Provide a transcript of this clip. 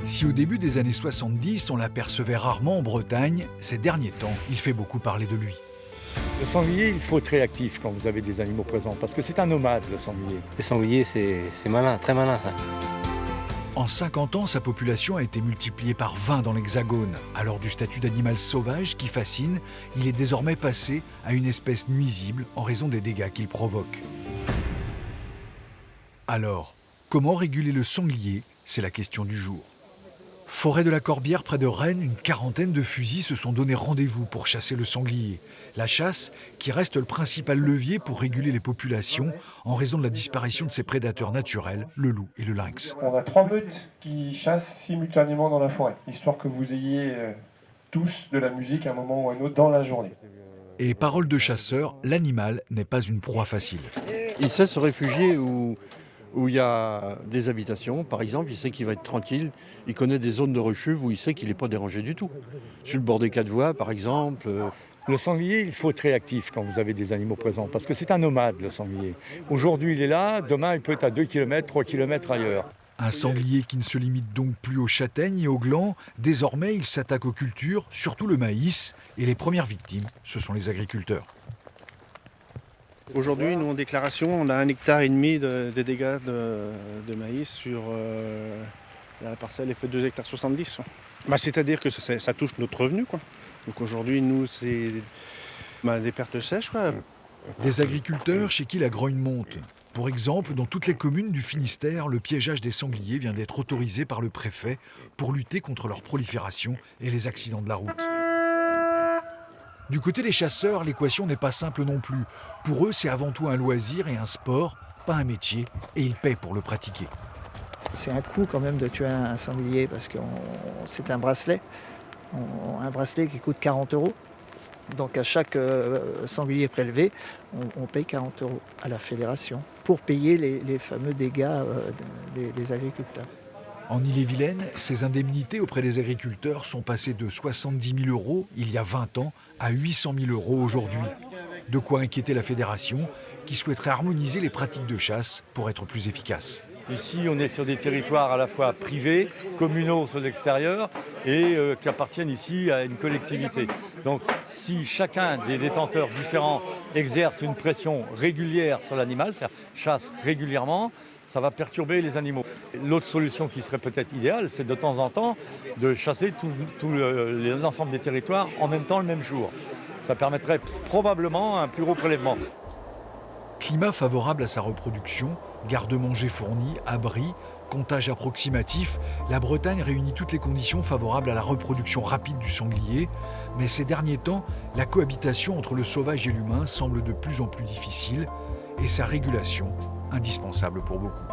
Si au début des années 70, on l'apercevait rarement en Bretagne, ces derniers temps, il fait beaucoup parler de lui. Le sanglier, il faut être réactif quand vous avez des animaux présents, parce que c'est un nomade, le sanglier. Le sanglier, c'est malin, très malin. En 50 ans, sa population a été multipliée par 20 dans l'Hexagone. Alors du statut d'animal sauvage qui fascine, il est désormais passé à une espèce nuisible en raison des dégâts qu'il provoque. Alors, comment réguler le sanglier? C'est la question du jour. Forêt de la Corbière, près de Rennes, une quarantaine de fusils se sont donné rendez-vous pour chasser le sanglier. La chasse qui reste le principal levier pour réguler les populations en raison de la disparition de ses prédateurs naturels, le loup et le lynx. On a 3 meutes qui chassent simultanément dans la forêt, histoire que vous ayez tous de la musique à un moment ou à un autre dans la journée. Et parole de chasseur, l'animal n'est pas une proie facile. Il sait se réfugier où il y a des habitations, par exemple, il sait qu'il va être tranquille, il connaît des zones de rechuve où il sait qu'il n'est pas dérangé du tout. Sur le bord des 4 voies, par exemple. Le sanglier, il faut être réactif quand vous avez des animaux présents, parce que c'est un nomade, le sanglier. Aujourd'hui, il est là, demain, il peut être à 2 km, 3 km ailleurs. Un sanglier qui ne se limite donc plus aux châtaignes et aux glands, désormais il s'attaque aux cultures, surtout le maïs, et les premières victimes, ce sont les agriculteurs. Aujourd'hui, nous en déclaration, on a 1,5 hectare de dégâts de maïs sur la parcelle est fait 2,70 hectares. C'est-à-dire que ça touche notre revenu, quoi. Donc aujourd'hui, nous, c'est des pertes sèches, quoi. Des agriculteurs chez qui la grogne monte. Pour exemple, dans toutes les communes du Finistère, le piégeage des sangliers vient d'être autorisé par le préfet pour lutter contre leur prolifération et les accidents de la route. Du côté des chasseurs, l'équation n'est pas simple non plus. Pour eux, c'est avant tout un loisir et un sport, pas un métier, et ils paient pour le pratiquer. C'est un coût quand même de tuer un sanglier parce que c'est un bracelet. Un bracelet qui coûte 40 €. Donc à chaque sanglier prélevé, on paye 40 € à la fédération pour payer les fameux dégâts des agriculteurs. En Ille-et-Vilaine, ces indemnités auprès des agriculteurs sont passées de 70 000 € il y a 20 ans à 800 000 € aujourd'hui. De quoi inquiéter la fédération qui souhaiterait harmoniser les pratiques de chasse pour être plus efficace. Ici, on est sur des territoires à la fois privés, communaux sur l'extérieur et qui appartiennent ici à une collectivité. Donc, si chacun des détenteurs différents exerce une pression régulière sur l'animal, c'est-à-dire chasse régulièrement, ça va perturber les animaux. L'autre solution qui serait peut-être idéale, c'est de temps en temps de chasser l'ensemble des territoires en même temps le même jour. Ça permettrait probablement un plus gros prélèvement. Climat favorable à sa reproduction, garde-manger fourni, abri, comptage approximatif, la Bretagne réunit toutes les conditions favorables à la reproduction rapide du sanglier. Mais ces derniers temps, la cohabitation entre le sauvage et l'humain semble de plus en plus difficile et sa régulation indispensable pour beaucoup.